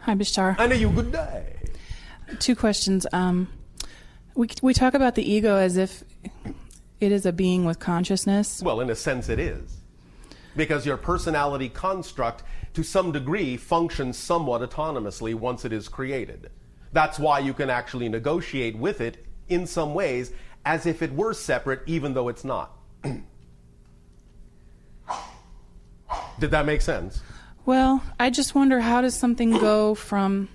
Hi, Bashar. And you good day. 2 questions. We talk about the ego as if it is a being with consciousness. Well, in a sense it is. Because your personality construct, to some degree, functions somewhat autonomously once it is created. That's why you can actually negotiate with it in some ways as if it were separate, even though it's not. Did that make sense? Well, I just wonder, how does something go from...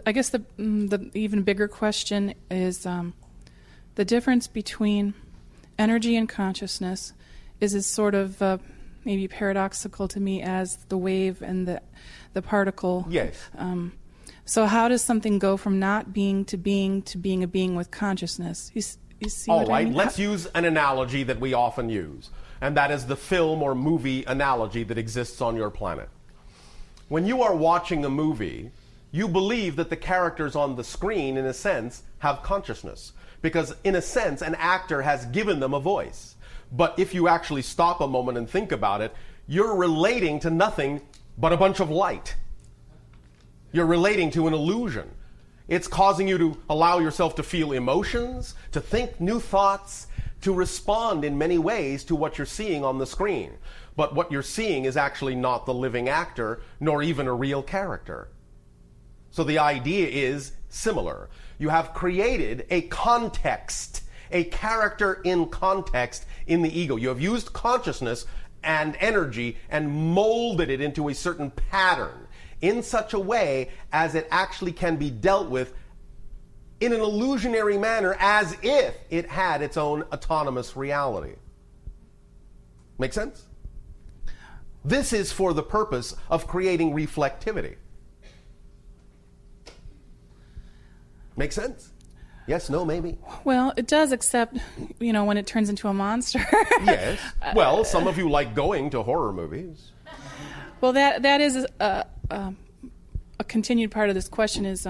I guess the even bigger question is the difference between energy and consciousness is as sort of maybe paradoxical to me as the wave and the particle. Yes. So how does something go from not being to being a being with consciousness? You see All what right, I mean? let's use an analogy that we often use, and that is the film or movie analogy that exists on your planet. When you are watching a movie, you believe that the characters on the screen, in a sense, have consciousness. Because, in a sense, an actor has given them a voice. But if you actually stop a moment and think about it, you're relating to nothing but a bunch of light. You're relating to an illusion. It's causing you to allow yourself to feel emotions, to think new thoughts, to respond in many ways to what you're seeing on the screen. But what you're seeing is actually not the living actor, nor even a real character. So the idea is similar. You have created a context, a character in context in the ego. You have used consciousness and energy and molded it into a certain pattern in such a way as it actually can be dealt with in an illusionary manner as if it had its own autonomous reality. Make sense? This is for the purpose of creating reflectivity. Make sense? Yes, no, maybe? Well, it does, except, when it turns into a monster. Yes. Well, some of you like going to horror movies. Well, that is a continued part of this question is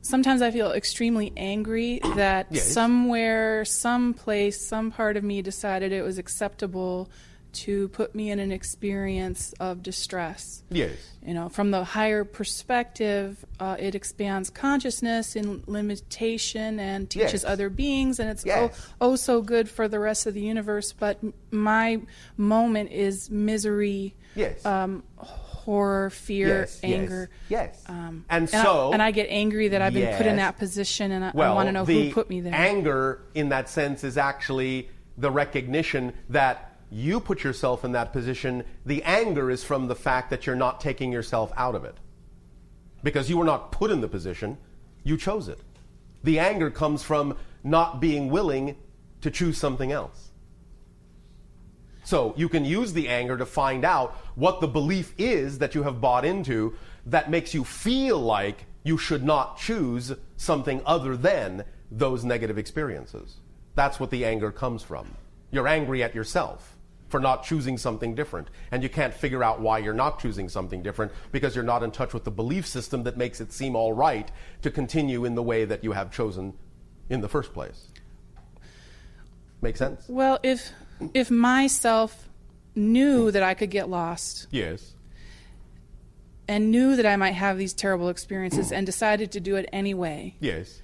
sometimes I feel extremely angry that Yes. somewhere, someplace, some part of me decided it was acceptable to put me in an experience of distress. Yes. From the higher perspective, it expands consciousness in limitation and teaches Yes. other beings, and it's Yes. so good for the rest of the universe. But my moment is misery, Yes. horror, fear, Yes, anger. Yes. And and I get angry that I've been put in Yes. that position, and I well, want to know who put me there. Anger, in that sense, is actually the recognition that you put yourself in that position. The anger is from the fact that you're not taking yourself out of it. Because you were not put in the position, you chose it. The anger comes from not being willing to choose something else. So you can use the anger to find out what the belief is that you have bought into that makes you feel like you should not choose something other than those negative experiences. That's what the anger comes from. You're angry at yourself for not choosing something different, and you can't figure out why you're not choosing something different because you're not in touch with the belief system that makes it seem all right to continue in the way that you have chosen in the first place. Make sense? Well, if myself knew that I could get lost, Yes. and knew that I might have these terrible experiences and decided to do it anyway, Yes.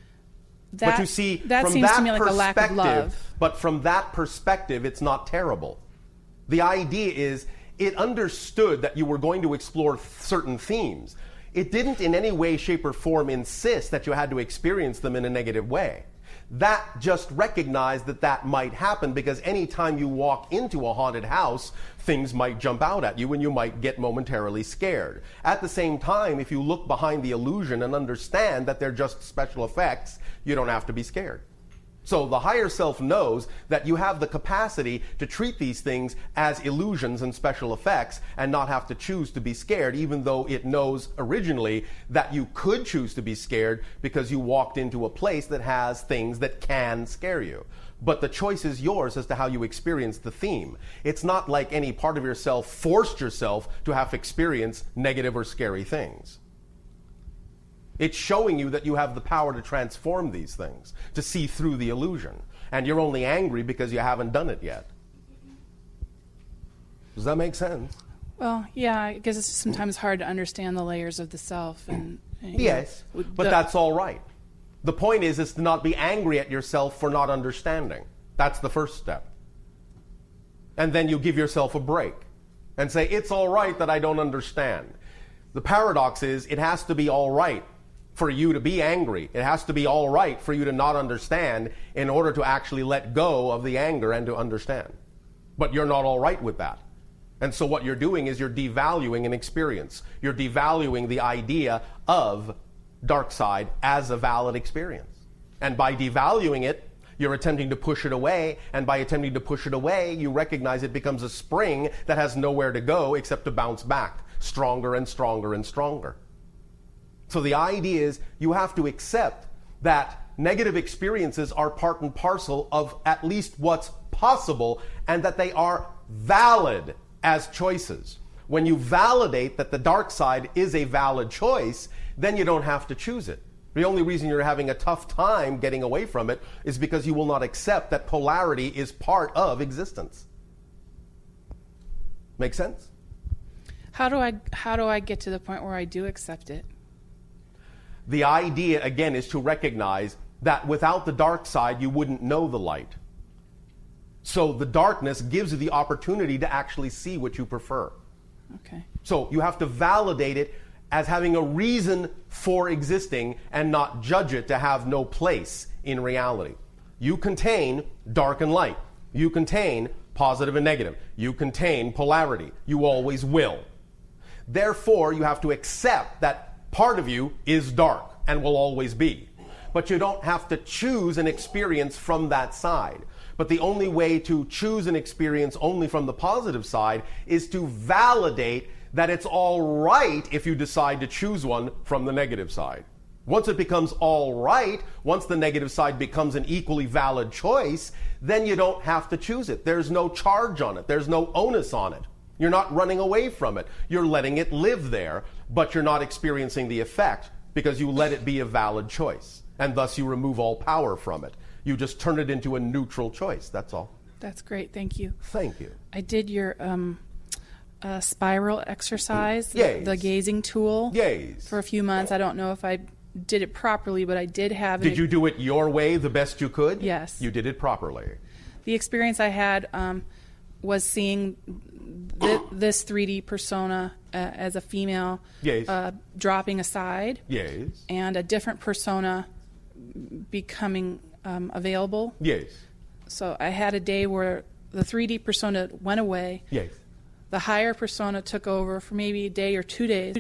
that, But you see, that from seems that to me like a lack of love. But from that perspective, it's not terrible. The idea is it understood that you were going to explore certain themes. It didn't in any way, shape, or form insist that you had to experience them in a negative way. That just recognized that that might happen, because any time you walk into a haunted house, things might jump out at you and you might get momentarily scared. At the same time, if you look behind the illusion and understand that they're just special effects, you don't have to be scared. So the higher self knows that you have the capacity to treat these things as illusions and special effects and not have to choose to be scared, even though it knows originally that you could choose to be scared because you walked into a place that has things that can scare you. But the choice is yours as to how you experience the theme. It's not like any part of yourself forced yourself to have to experience negative or scary things. It's showing you that you have the power to transform these things, to see through the illusion. And you're only angry because you haven't done it yet. Does that make sense? Well, yeah, I guess it's sometimes hard to understand the layers of the self. And Yes, but that's all right. The point is to not be angry at yourself for not understanding. That's the first step. And then you give yourself a break and say, it's all right that I don't understand. The paradox is it has to be all right for you to be angry. It has to be all right for you to not understand in order to actually let go of the anger and to understand. But you're not all right with that. And so what you're doing is you're devaluing an experience. You're devaluing the idea of dark side as a valid experience. And by devaluing it, you're attempting to push it away. And by attempting to push it away, you recognize it becomes a spring that has nowhere to go except to bounce back, stronger and stronger and stronger. So the idea is you have to accept that negative experiences are part and parcel of at least what's possible, and that they are valid as choices. When you validate that the dark side is a valid choice, then you don't have to choose it. The only reason you're having a tough time getting away from it is because you will not accept that polarity is part of existence. Make sense? How do I get to the point where I do accept it? The idea, again, is to recognize that without the dark side, you wouldn't know the light. So the darkness gives you the opportunity to actually see what you prefer. Okay. So you have to validate it as having a reason for existing and not judge it to have no place in reality. You contain dark and light. You contain positive and negative. You contain polarity. You always will. Therefore, you have to accept that part of you is dark and will always be. But you don't have to choose an experience from that side. But the only way to choose an experience only from the positive side is to validate that it's all right if you decide to choose one from the negative side. Once it becomes all right, once the negative side becomes an equally valid choice, then you don't have to choose it. There's no charge on it. There's no onus on it. You're not running away from it. You're letting it live there, but you're not experiencing the effect because you let it be a valid choice. And thus you remove all power from it. You just turn it into a neutral choice. That's all. That's great. Thank you. Thank you. I did your spiral exercise, Yes. the gazing tool, Yes. for a few months. I don't know if I did it properly, but I did have Did you do it your way the best you could? Yes. You did it properly. The experience I had was seeing this 3D persona as a female, Yes. dropping aside, Yes. and a different persona becoming available. Yes. So I had a day where the 3D persona went away. Yes. The higher persona took over for maybe a day or 2 days.